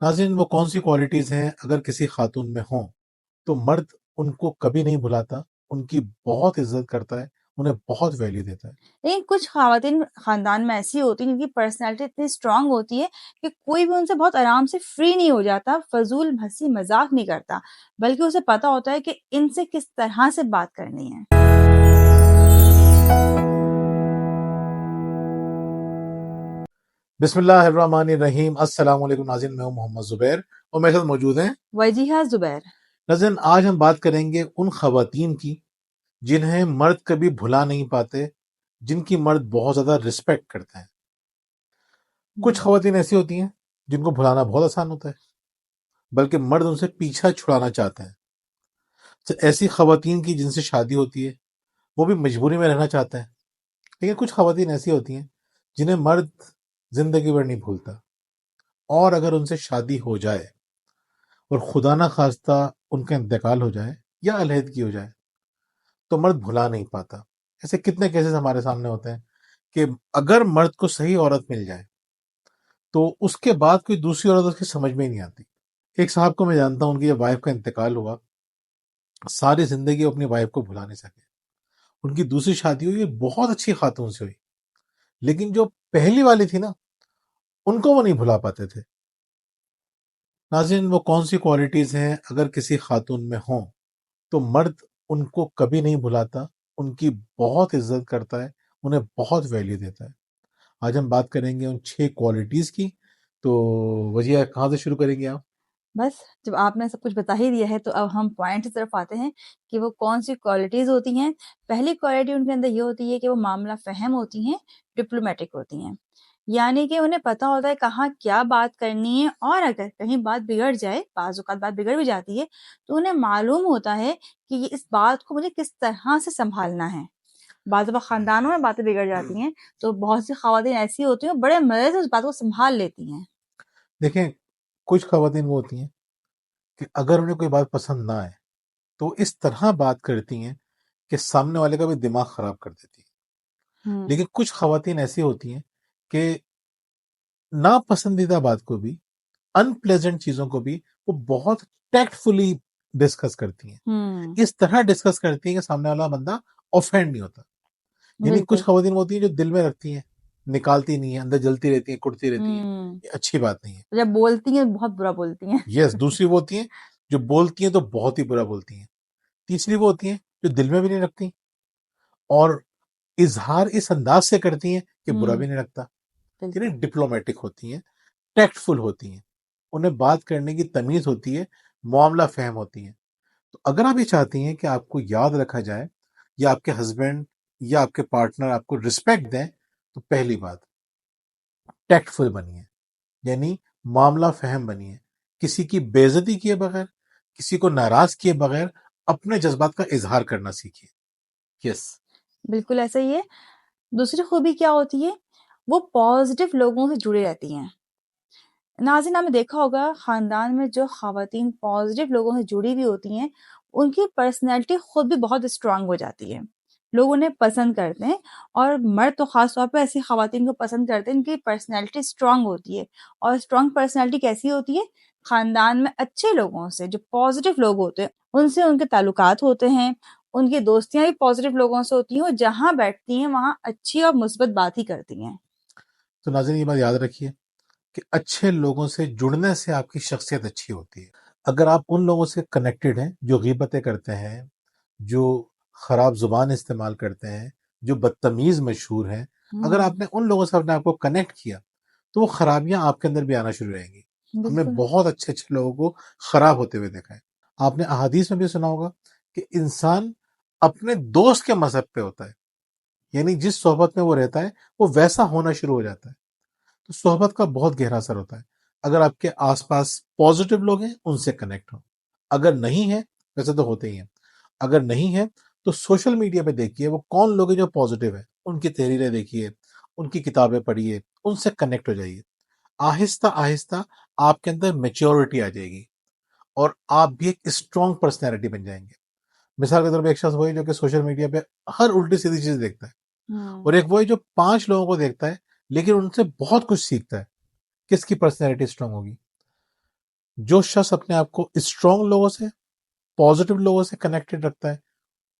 ناظرین، وہ کون سی کوالٹیز ہیں اگر کسی خاتون میں ہوں تو مرد ان کو کبھی نہیں بھلاتا، ان کی بہت عزت کرتا ہے، انہیں بہت ویلیو دیتا ہے؟ لیکن کچھ خواتین خاندان میں ایسی ہوتی ہیں جن کی پرسنالٹی اتنی اسٹرانگ ہوتی ہے کہ کوئی بھی ان سے بہت آرام سے فری نہیں ہو جاتا، فضول ہنسی مذاق نہیں کرتا، بلکہ اسے پتا ہوتا ہے کہ ان سے کس طرح سے بات کرنی ہے۔ بسم اللہ الرحمن الرحیم۔ السلام علیکم ناظرین، میں ہوں محمد زبیر اور میرے ساتھ موجود ہیں وجیہہ زبیر۔ ناظرین، آج ہم بات کریں گے ان خواتین کی جنہیں مرد کبھی بھلا نہیں پاتے، جن کی مرد بہت زیادہ رسپیکٹ کرتے ہیں۔ کچھ خواتین ایسی ہوتی ہیں جن کو بھلانا بہت آسان ہوتا ہے، بلکہ مرد ان سے پیچھا چھڑانا چاہتے ہیں۔ تو ایسی خواتین کی جن سے شادی ہوتی ہے وہ بھی مجبوری میں رہنا چاہتے ہیں، لیکن کچھ خواتین ایسی ہوتی ہیں جنہیں مرد زندگی بھر نہیں بھولتا، اور اگر ان سے شادی ہو جائے اور خدا نہ خواستہ ان کا انتقال ہو جائے یا علیحدگی ہو جائے تو مرد بھلا نہیں پاتا۔ ایسے کتنے کیسز ہمارے سامنے ہوتے ہیں کہ اگر مرد کو صحیح عورت مل جائے تو اس کے بعد کوئی دوسری عورت اس کی سمجھ میں ہی نہیں آتی۔ ایک صاحب کو میں جانتا ہوں، ان کی جب وائف کا انتقال ہوا، ساری زندگی وہ اپنی وائف کو بھلا نہیں سکے۔ ان کی دوسری شادی ہوئی، بہت اچھی خاتون سے ہوئی، لیکن جو پہلی والی تھی نا، ان کو وہ نہیں بھلا پاتے تھے۔ ناظرین، وہ کون سی کوالٹیز ہیں اگر کسی خاتون میں ہوں تو مرد ان کو کبھی نہیں بھلاتا، ان کی بہت عزت کرتا ہے، انہیں بہت ویلیو دیتا ہے۔ آج ہم بات کریں گے ان 6 کوالٹیز کی۔ تو وجیہ، کہاں سے شروع کریں گے آپ؟ بس جب آپ نے سب کچھ بتا ہی دیا ہے تو اب ہم پوائنٹ کی طرف آتے ہیں کہ وہ کون سی کوالٹیز ہوتی ہیں۔ پہلی کوالٹی ان کے اندر یہ ہوتی ہے کہ وہ معاملہ فہم ہوتی ہیں، ڈپلومیٹک ہوتی ہیں، یعنی کہ انہیں پتا ہوتا ہے کہاں کیا بات کرنی ہے، اور اگر کہیں بات بگڑ جائے، بعض اوقات بات بگڑ بھی جاتی ہے، تو انہیں معلوم ہوتا ہے کہ یہ اس بات کو مجھے کس طرح سے سنبھالنا ہے۔ بعض اوقات خاندانوں میں باتیں بگڑ جاتی ہیں تو بہت سی خواتین ایسی ہوتی ہیں بڑے مزے سے اس بات کو سنبھال لیتی ہیں۔ دیکھیں، کچھ خواتین وہ ہوتی ہیں کہ اگر انہیں کوئی بات پسند نہ آئے تو اس طرح بات کرتی ہیں کہ سامنے والے کا بھی دماغ خراب کر دیتی ہیں۔ لیکن کچھ خواتین ایسی ہوتی ہیں کہ ناپسندیدہ بات کو بھی، ان پلیزنٹ چیزوں کو بھی وہ بہت ٹیکٹ فلی ڈسکس کرتی ہیں، اس طرح ڈسکس کرتی ہیں کہ سامنے والا بندہ آفینڈ نہیں ہوتا۔ یعنی بالکل۔ کچھ خواتین ہوتی ہیں جو دل میں رکھتی ہیں، نکالتی نہیں ہیں، اندر جلتی رہتی ہیں، کٹتی رہتی ہیں، یہ اچھی بات نہیں ہے۔ جب بولتی ہیں بہت برا بولتی ہیں۔ یس، دوسری وہ ہوتی ہیں جو بولتی ہیں تو بہت ہی برا بولتی ہیں۔ تیسری وہ ہوتی ہیں جو دل میں بھی نہیں رکھتی اور اظہار اس انداز سے کرتی ہیں کہ برا بھی نہیں لگتا، یعنی ڈپلومیٹک ہوتی ہیں، ٹیکٹ فل ہوتی ہیں، انہیں بات کرنے کی تمیز ہوتی ہے، معاملہ فہم ہوتی ہیں۔ تو اگر آپ یہ چاہتی ہیں کہ آپ کو یاد رکھا جائے یا آپ کے ہسبینڈ یا آپ کے پارٹنر آپ کو رسپیکٹ دیں، تو پہلی بات، ٹیکٹ فل بنیے، یعنی معاملہ فہم بنیے، کسی کی بے عزتی کیے بغیر، کسی کو ناراض کیے بغیر اپنے جذبات کا اظہار کرنا سیکھیے۔ یس۔ بالکل ایسا ہی ہے۔ دوسری خوبی کیا ہوتی ہے؟ وہ پازیٹیو لوگوں سے جڑے رہتی ہیں۔ ناظرین، آپ نے دیکھا ہوگا خاندان میں جو خواتین پازیٹیو لوگوں سے جڑی ہوئی ہوتی ہیں ان کی پرسنالٹی خود بھی بہت اسٹرانگ ہو جاتی ہے، لوگ انہیں پسند کرتے ہیں، اور مرد تو خاص طور پہ ایسی خواتین کو پسند کرتے ہیں ان کی پرسنالٹی اسٹرانگ ہوتی ہے۔ اور اسٹرانگ پرسنالٹی کیسی ہوتی ہے؟ خاندان میں اچھے لوگوں سے، جو پازیٹیو لوگ ہوتے ہیں ان سے ان کے تعلقات ہوتے ہیں، ان کی دوستیاں بھی پازیٹیو لوگوں سے ہوتی ہیں، اور جہاں بیٹھتی ہیں وہاں اچھی اور مثبت بات ہی کرتی ہیں۔ تو ناظرین، یہ بات یاد رکھیے کہ اچھے لوگوں سے جڑنے سے آپ کی شخصیت اچھی ہوتی ہے۔ اگر آپ ان لوگوں سے کنیکٹڈ ہیں جو غیبتیں کرتے ہیں، جو خراب زبان استعمال کرتے ہیں، جو بدتمیز مشہور ہیں، اگر آپ نے ان لوگوں سے اپنے آپ کو کنیکٹ کیا تو وہ خرابیاں آپ کے اندر بھی آنا شروع رہیں گی۔ ہم نے بہت اچھے اچھے لوگوں کو خراب ہوتے ہوئے دیکھا ہے۔ آپ نے احادیث میں بھی سنا ہوگا کہ انسان اپنے دوست کے مذہب پہ ہوتا ہے، یعنی جس صحبت میں وہ رہتا ہے وہ ویسا ہونا شروع ہو جاتا ہے۔ تو صحبت کا بہت گہرا اثر ہوتا ہے۔ اگر آپ کے آس پاس پازیٹیو لوگ ہیں ان سے کنیکٹ ہو، اگر نہیں ہے، ویسے تو ہوتے ہی ہیں، اگر نہیں ہے تو سوشل میڈیا پہ دیکھیے وہ کون لوگ ہیں جو پازیٹیو ہیں، ان کی تحریریں دیکھیے، ان کی کتابیں پڑھیے، ان سے کنیکٹ ہو جائیے۔ آہستہ آہستہ آپ کے اندر میچورٹی آ جائے گی اور آپ بھی ایک اسٹرانگ پرسنالٹی بن جائیں گے۔ مثال کے طور پہ ایک شخص وہی جو کہ سوشل میڈیا پہ ہر الٹی سیدھی چیز دیکھتا ہے، اور ایک وہی جو 5 لوگوں کو دیکھتا ہے لیکن ان سے بہت کچھ سیکھتا ہے۔ کس کی پرسنالٹی اسٹرانگ ہوگی؟ جو شخص اپنے آپ کو اسٹرانگ لوگوں سے، پازیٹیو لوگوں سے کنیکٹڈ رکھتا ہے،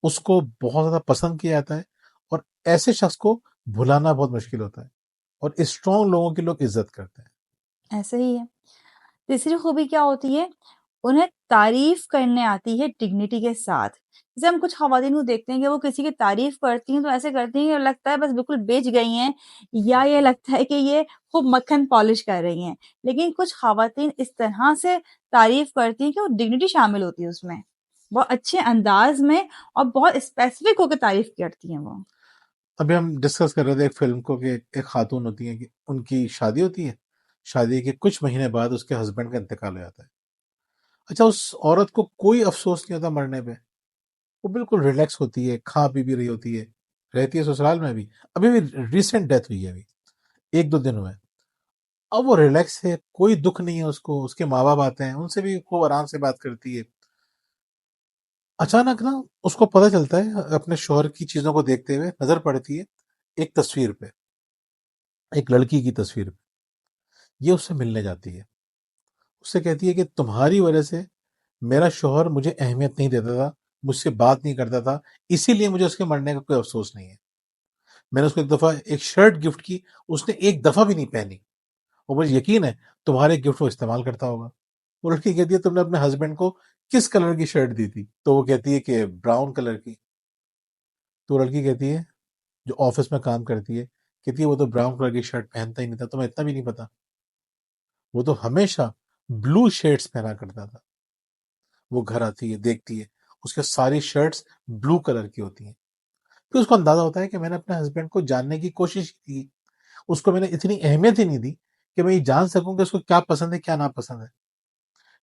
اس کو بہت زیادہ پسند کیا جاتا ہے، اور ایسے شخص کو بھلانا بہت مشکل ہوتا ہے، اور اسٹرانگ لوگوں کی لوگ عزت کرتے ہیں۔ ایسے ہی ہے۔ تیسری خوبی کیا ہوتی ہے؟ انہیں تعریف کرنے آتی ہے ڈگنیٹی کے ساتھ۔ جیسے ہم کچھ خواتین کو دیکھتے ہیں کہ وہ کسی کی تعریف کرتی ہیں تو ایسے کرتی ہیں کہ لگتا ہے بس بالکل بیچ گئی ہیں، یا یہ لگتا ہے کہ یہ خوب مکھن پالش کر رہی ہیں۔ لیکن کچھ خواتین اس طرح سے تعریف کرتی ہیں کہ وہ ڈگنیٹی شامل ہوتی ہے اس میں، بہت اچھے انداز میں اور بہت اسپیسیفک ہو کے تعریف کرتی ہیں وہ۔ ابھی ہم ڈسکس کر رہے تھے ایک فلم کو، کہ ایک خاتون ہوتی ہے کہ ان کی شادی ہوتی ہے، شادی کے کچھ مہینے بعد اس کے ہسبینڈ کا انتقال ہو جاتا ہے۔ اچھا، اس عورت کو کوئی افسوس نہیں ہوتا مرنے پہ، وہ بالکل ریلیکس ہوتی ہے، کھا پی بھی رہی ہوتی ہے، رہتی ہے سسرال میں بھی، ابھی بھی ریسنٹ ڈیتھ ہوئی ہے، ابھی 1-2 دن ہوئے، اب وہ ریلیکس ہے، کوئی دکھ نہیں ہے اس کو، اس کے ماں باپ آتے ہیں، ان سے بھی خوب آرام سے بات کرتی ہے۔ اچانک نا اس کو پتہ چلتا ہے، اپنے شوہر کی چیزوں کو دیکھتے ہوئے نظر پڑتی ہے ایک تصویر پہ، ایک لڑکی کی تصویر پہ۔ یہ اس سے ملنے جاتی ہے، اس سے کہتی ہے کہ تمہاری وجہ سے میرا شوہر مجھے اہمیت نہیں دیتا تھا، مجھ سے بات نہیں کرتا تھا، اسی لیے مجھے اس کے مرنے کا کوئی افسوس نہیں ہے۔ میں نے اس کو ایک دفعہ ایک شرٹ گفٹ کی، اس نے ایک دفعہ بھی نہیں پہنی، اور مجھے یقین ہے تمہارے گفٹ وہ استعمال کرتا ہوگا۔ وہ لڑکی کہتی ہے تم نے اپنے ہسبینڈ کو کس کلر کی شرٹ دی تھی؟ تو وہ کہتی ہے کہ براؤن کلر کی۔ تو وہ لڑکی کہتی ہے، جو آفس میں کام کرتی ہے، کہتی ہے وہ تو براؤن کلر کی شرٹ پہنتا ہی نہیں تھا، تمہیں اتنا بھی نہیں پتا، وہ تو ہمیشہ بلو شیڈز پہنا کرتا تھا۔ وہ گھر آتی ہے، دیکھتی ہے اس کے ساری شرٹس بلو کلر کی ہوتی ہیں، پھر اس کو اندازہ ہوتا ہے کہ میں نے اپنے ہسبینڈ کو جاننے کی کوشش کی، اس کو میں نے اتنی اہمیت ہی نہیں دی کہ میں یہ جان سکوں کہ اس کو کیا پسند ہے کیا ناپسند ہے۔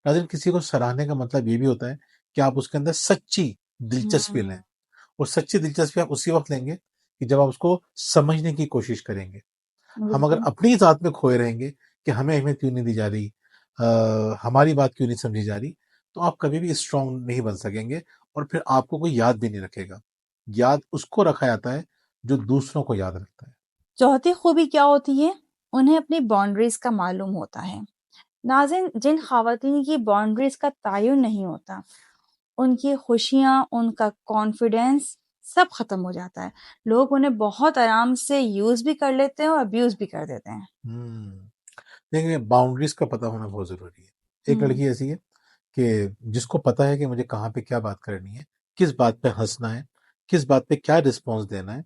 ناظرین، کسی کو سراہنے کا مطلب یہ بھی ہوتا ہے کہ آپ اس کے اندر سچی دلچسپی لیں، اور سچی دلچسپی آپ اسی وقت لیں گے کہ جب آپ اس کو سمجھنے کی کوشش کریں گے۔ ہم اگر بالکل اپنی ذات میں کھوئے رہیں گے کہ ہمیں اہمیت کیوں نہیں دی جا رہی، ہماری بات کیوں نہیں سمجھی جا رہی، تو آپ کبھی بھی اسٹرانگ نہیں بن سکیں گے، اور پھر آپ کو کوئی یاد بھی نہیں رکھے گا۔ یاد اس کو رکھا جاتا ہے جو دوسروں کو یاد رکھتا ہے۔ چوتھی خوبی کیا ہوتی ہے؟ انہیں اپنی باؤنڈریز کا معلوم ہوتا ہے۔ ناظرین، جن خواتین کی باؤنڈریز کا تعین نہیں ہوتا، ان کی خوشیاں، ان کا کانفیڈینس سب ختم ہو جاتا ہے۔ لوگ انہیں بہت آرام سے یوز بھی کر لیتے ہیں اور ابیوز بھی کر دیتے ہیں۔ دیکھیں، باؤنڈریز کا پتہ ہونا بہت ضروری ہے۔ ایک لڑکی ایسی ہے کہ جس کو پتا ہے کہ مجھے کہاں پہ کیا بات کرنی ہے، کس بات پہ ہنسنا ہے، کس بات پہ کیا رسپانس دینا ہے،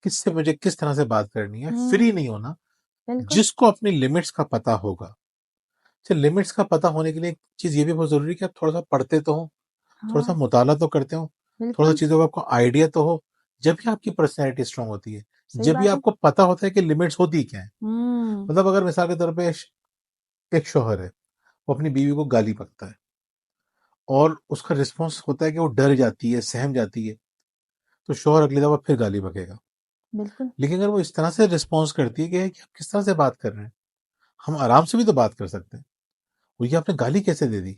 کس سے مجھے کس طرح سے بات کرنی ہے، فری نہیں ہونا۔ بالکل جس کو اپنی لمٹس کا پتا ہوگا، لمٹس کا پتا ہونے کے لیے ایک چیز یہ بھی بہت ضروری ہے کہ آپ تھوڑا سا پڑھتے تو ہوں، تھوڑا سا ہاں مطالعہ تو کرتے ہوں، تھوڑا سا بالکل چیزوں کا آپ کو آئیڈیا تو ہو، جب ہی آپ کی پرسنالٹی اسٹرانگ ہوتی ہے، صحیح جب بھی بات ہے۔ آپ کو پتا ہوتا ہے کہ لمٹس ہوتی کیا ہیں۔ ہوں مطلب اگر مثال کے طور پہ ایک شوہر ہے، وہ اپنی بیوی کو گالی بکتا ہے، اور اس کا رسپانس ہوتا ہے کہ وہ ڈر جاتی ہے، سہم جاتی ہے، تو شوہر اگلی دفعہ پھر گالی بکے گا۔ بالکل لیکن اگر وہ اس طرح سے رسپانس کرتی ہے کہ آپ کس طرح سے بات کر رہے ہیں، ہم آرام سے بھی تو بات کر سکتے ہیں، وہ یہ آپ نے گالی کیسے دے دی،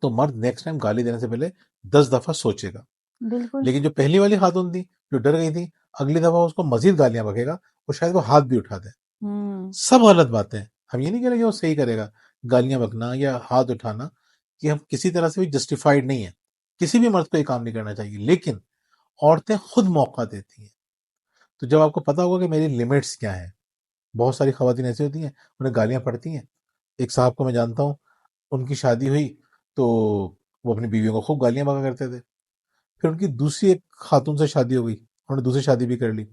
تو مرد نیکسٹ ٹائم گالی دینے سے پہلے 10 دفعہ سوچے گا۔ بالکل لیکن جو پہلی والی خاتون تھی، جو ڈر گئی تھی، اگلی دفعہ اس کو مزید گالیاں بکے گا، اور شاید وہ ہاتھ بھی اٹھا دے۔ سب غلط باتیں ہیں، ہم یہ نہیں کہہ رہے کہ وہ صحیح کرے گا، گالیاں بکنا یا ہاتھ اٹھانا، کہ ہم کسی طرح سے بھی جسٹیفائڈ نہیں ہے، کسی بھی مرد کو یہ کام نہیں کرنا چاہیے، لیکن عورتیں خود موقع دیتی ہیں۔ تو جب آپ کو پتا ہوگا کہ میری لمٹس کیا ہیں، بہت ساری خواتین ایسی ہوتی ہیں انہیں گالیاں پڑتی ہیں۔ ایک صاحب کو میں جانتا ہوں، ان کی شادی ہوئی تو وہ اپنی بیویوں کو خوب گالیاں بکا کرتے تھے، پھر ان کی دوسری ایک خاتون سے شادی ہو گئی، انہوں نے دوسری شادی بھی کر لی،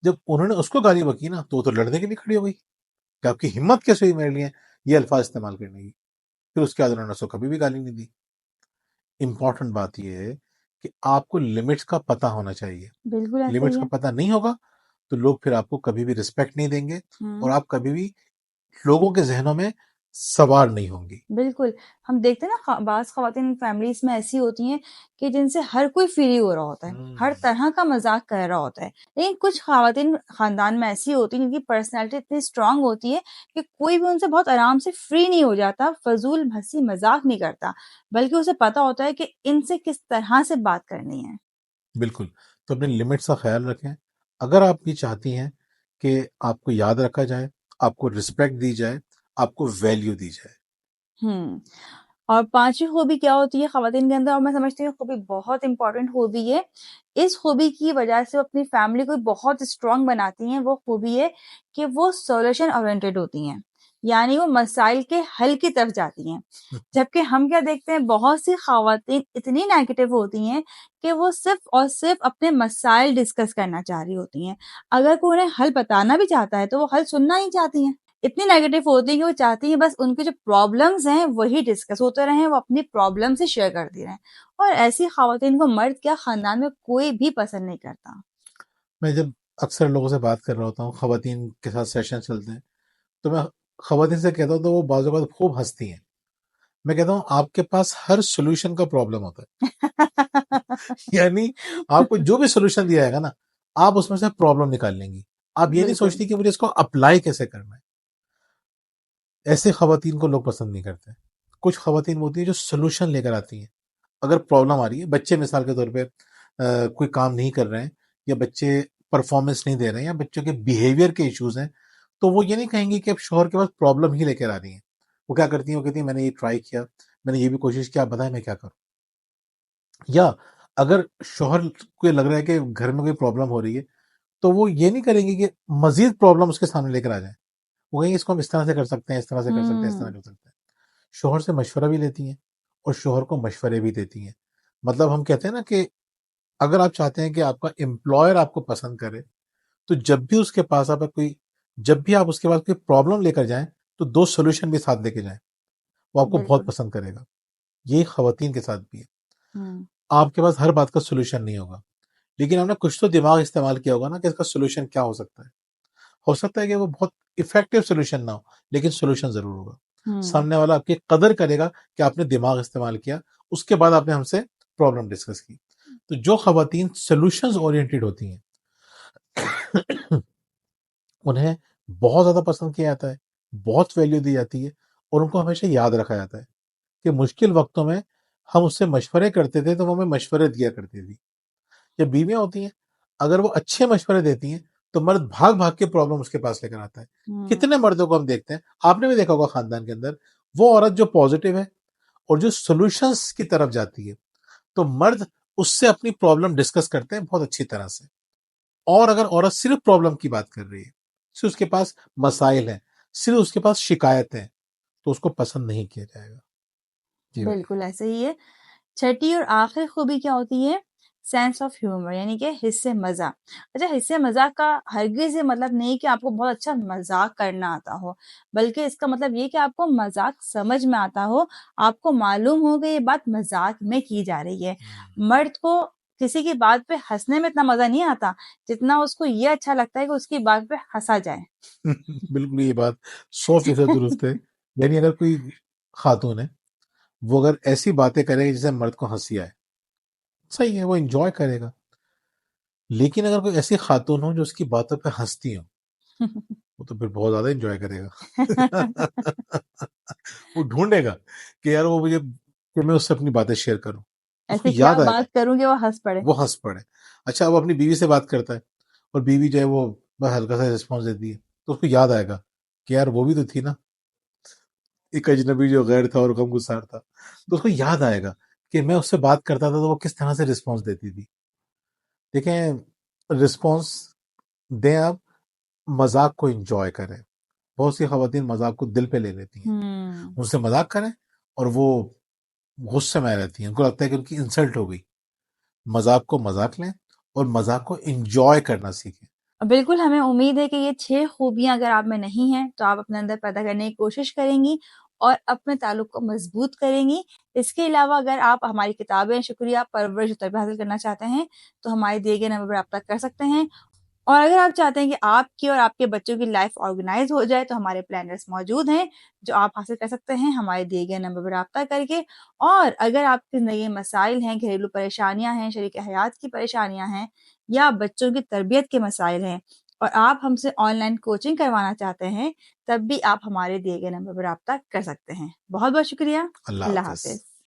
جب انہوں نے اس کو گالی بکی نا تو وہ تو لڑنے کے لیے کھڑی ہو گئی کہ آپ کی ہمت کیسے ہوئی میرے لیے یہ الفاظ استعمال کرنے کی۔ پھر اس کے بعد انہوں نے اس کو کبھی بھی گالی نہیں دی۔ امپورٹنٹ بات یہ ہے کہ آپ کو لمٹس کا پتہ ہونا چاہیے۔ بالکل ایسا لمٹس ہی کا ہے۔ پتہ نہیں ہوگا تو لوگ پھر آپ کو کبھی بھی رسپیکٹ نہیں دیں گے، ہوں اور آپ کبھی بھی لوگوں کے ذہنوں میں سوار نہیں ہوں گی۔ بالکل، ہم دیکھتے ہیں نا بعض خواتین فیملیز میں ایسی ہوتی ہیں کہ جن سے ہر کوئی فری ہو رہا ہوتا ہے، ہر طرح کا مذاق کر رہا ہوتا ہے، لیکن کچھ خواتین خاندان میں ایسی ہوتی ہیں جن کی پرسنالٹی اتنی اسٹرانگ ہوتی ہے کہ کوئی بھی ان سے بہت آرام سے فری نہیں ہو جاتا، فضول ہنسی مذاق نہیں کرتا، بلکہ اسے پتا ہوتا ہے کہ ان سے کس طرح سے بات کرنی ہے۔ بالکل، تو اپنے لمٹس کا خیال رکھیں۔ اگر آپ یہ چاہتی ہیں کہ آپ کو یاد رکھا جائے، آپ کو رسپیکٹ دی جائے، آپ کو ویلیو دی جائے، اور پانچویں خوبی کیا ہوتی ہے خواتین کے اندر، اور میں سمجھتی ہوں خوبی بہت امپورٹنٹ خوبی ہے، اس خوبی کی وجہ سے وہ اپنی فیملی کو بہت اسٹرانگ بناتی ہیں. وہ خوبی ہے کہ وہ سولوشن اورینٹیڈ ہوتی ہیں، یعنی وہ مسائل کے حل کی طرف جاتی ہیں. جبکہ ہم کیا دیکھتے ہیں، بہت سی خواتین اتنی نیگیٹو ہوتی ہیں کہ وہ صرف اور صرف اپنے مسائل ڈسکس کرنا چاہ رہی ہوتی ہیں. اگر کوئی انہیں حل بتانا بھی چاہتا ہے تو وہ حل سننا ہی چاہتی ہیں. اتنی نیگیٹو ہوتی ہیں کہ وہ چاہتی ہیں بس ان کے جو پرابلمز ہیں وہی ڈسکس ہوتے رہیں، وہ اپنی پرابلمز ہی شیئر کرتی رہیں. اور ایسی خواتین کو مرد کیا خاندان میں کوئی بھی پسند نہیں کرتا. میں جب اکثر لوگوں سے بات کر رہا ہوتا ہوں، خواتین کے ساتھ سیشن چلتے ہیں، تو میں خواتین سے کہتا ہوں تو وہ بعض اوقات خوب ہنستی ہیں. میں کہتا ہوں آپ کے پاس ہر سولوشن کا پرابلم ہوتا ہے. یعنی آپ کو جو بھی سولوشن دیا ہے نا، آپ اس میں سے پرابلم نکال لیں گی. آپ یہ نہیں سوچتی کہ مجھے اس کو اپلائی کیسے کرنا ہے. ایسے خواتین کو لوگ پسند نہیں کرتے. کچھ خواتین ہوتی ہیں جو سولوشن لے کر آتی ہیں. اگر پرابلم آ رہی ہے، بچے مثال کے طور پہ کوئی کام نہیں کر رہے ہیں، یا بچے پرفارمنس نہیں دے رہے ہیں، یا بچوں کے بیہیویئر کے ایشوز ہیں، تو وہ یہ نہیں کہیں گی کہ اب شوہر کے پاس پرابلم ہی لے کر آ رہی ہیں. وہ کیا کرتی ہیں، وہ کہتی ہیں میں نے یہ ٹرائی کیا، میں نے یہ بھی کوشش کیا، بتائیں میں کیا کروں. یا اگر شوہر کو لگ رہا ہے کہ گھر میں کوئی پرابلم ہو رہی ہے، تو وہ یہ نہیں کریں گی کہ مزید پرابلم اس کے سامنے لے کر آ جائیں. وہ کہیں اس کو ہم اس طرح سے کر سکتے ہیں، اس طرح سے کر سکتے ہیں، اس طرح کر سکتے ہیں. شوہر سے مشورہ بھی لیتی ہیں اور شوہر کو مشورے بھی دیتی ہیں. مطلب ہم کہتے ہیں نا کہ اگر آپ چاہتے ہیں کہ آپ کا امپلائر آپ کو پسند کرے، تو جب بھی اس کے پاس آپ جب بھی آپ اس کے پاس کوئی پرابلم لے کر جائیں تو 2 سولوشن بھی ساتھ لے کے جائیں، وہ آپ کو بہت پسند کرے گا. یہی خواتین کے ساتھ بھی ہے. آپ کے پاس ہر بات کا سولوشن نہیں ہوگا، لیکن ہم نے کچھ تو دماغ استعمال کیا ہوگا نا کہ اس کا سولوشن کیا ہو سکتا ہے. ہو سکتا ہے کہ وہ بہت افیکٹو سولوشن نہ ہو، لیکن سولوشن ضرور ہوگا. سامنے والا آپ کی قدر کرے گا کہ آپ نے دماغ استعمال کیا، اس کے بعد آپ نے ہم سے پرابلم ڈسکس کی. تو جو خواتین سولوشنز اورینٹیڈ ہوتی ہیں انہیں بہت زیادہ پسند کیا جاتا ہے، بہت ویلیو دی جاتی ہے، اور ان کو ہمیشہ یاد رکھا جاتا ہے کہ مشکل وقتوں میں ہم اس سے مشورے کرتے تھے تو وہ ہمیں مشورے دیا کرتی تھی. یا بیویاں ہوتی ہیں، اگر وہ اچھے مشورے دیتی ہیں تو مرد بھاگ بھاگ کے پرابلم اس کے پاس لے کر آتا ہے. کتنے مردوں کو ہم دیکھتے ہیں، آپ نے بھی دیکھا ہوگا خاندان کے اندر، وہ عورت جو پازیٹیو ہے اور جو سولوشنز کی طرف جاتی ہے، تو مرد اس سے اپنی پرابلم ڈسکس کرتے ہیں بہت اچھی طرح سے. اور اگر عورت صرف پرابلم کی بات کر رہی ہے، صرف اس کے پاس مسائل ہیں، صرف اس کے پاس شکایت ہیں، تو اس کو پسند نہیں کیا جائے گا. جی بالکل ایسے ہی ہے. چھٹی اور آخری خوبی کیا ہوتی ہے، سینس آف ہیومر، یعنی کہ حصے مزاح. اچھا، حصے مزاح کا ہرگز یہ مطلب نہیں کہ آپ کو بہت اچھا مذاق کرنا آتا ہو، بلکہ اس کا مطلب یہ کہ آپ کو مذاق سمجھ میں آتا ہو، آپ کو معلوم ہو کہ یہ بات مذاق میں کی جا رہی ہے. مرد کو کسی کی بات پہ ہنسنے میں اتنا مزہ نہیں آتا جتنا اس کو یہ اچھا لگتا ہے کہ اس کی بات پہ ہنسا جائے. بالکل یہ بات 100% درست ہے. یعنی اگر کوئی خاتون ہے، وہ اگر ایسی باتیں کرے جسے مرد کو ہنسی آئے، صحیح ہے، وہ انجوائے کرے گا. لیکن اگر کوئی ایسی خاتون ہو جو اس کی باتوں پہ ہنستی ہو، وہ تو پھر بہت زیادہ انجوائے کرے گا. وہ ڈھونڈے گا کہ یار وہ مجھے، کہ میں اس سے اپنی باتیں شیئر کروں، اس کو ایسے کیا یاد آئے گا، بات کروں کہ وہ ہنس پڑے. وہ ہنس پڑے. اچھا، وہ اپنی بیوی سے بات کرتا ہے اور بیوی جو ہے وہ بس ہلکا سا رسپانس دیتی ہے، تو اس کو یاد آئے گا کہ یار وہ بھی تو تھی نا، ایک اجنبی جو غیر تھا اور غم گسار تھا. تو اس کو یاد آئے گا کہ میں اس سے بات کرتا تھا تو وہ کس طرح سے رسپانس دیتی تھی. دیکھیں، رسپانس دیں، آپ مذاق کو انجوائے کریں. بہت سی خواتین مذاق کو دل پہ لے لیتی ہیں، ان سے مذاق کریں اور وہ غصے میں رہتی ہیں، ان کو لگتا ہے کہ ان کی انسلٹ ہو گئی. مذاق کو مذاق لیں اور مذاق کو انجوائے کرنا سیکھیں. بالکل، ہمیں امید ہے کہ یہ 6 خوبیاں اگر آپ میں نہیں ہیں تو آپ اپنے اندر پیدا کرنے کی کوشش کریں گی اور اپنے تعلق کو مضبوط کریں گی. اس کے علاوہ اگر آپ ہماری کتابیں شکریہ پرورش و تربیت حاصل کرنا چاہتے ہیں تو ہمارے دیے گئے نمبر پر رابطہ کر سکتے ہیں. اور اگر آپ چاہتے ہیں کہ آپ کی اور آپ کے بچوں کی لائف آرگنائز ہو جائے تو ہمارے پلانرز موجود ہیں جو آپ حاصل کر سکتے ہیں ہمارے دیے گئے نمبر پر رابطہ کر کے. اور اگر آپ کی زندگی میں مسائل ہیں، گھریلو پریشانیاں ہیں، شریک حیات کی پریشانیاں ہیں، یا بچوں کی تربیت کے مسائل ہیں، اور آپ ہم سے آن لائن کوچنگ کروانا چاہتے ہیں، تب بھی آپ ہمارے دیے گئے نمبر پر رابطہ کر سکتے ہیں. بہت بہت شکریہ. اللہ حافظ.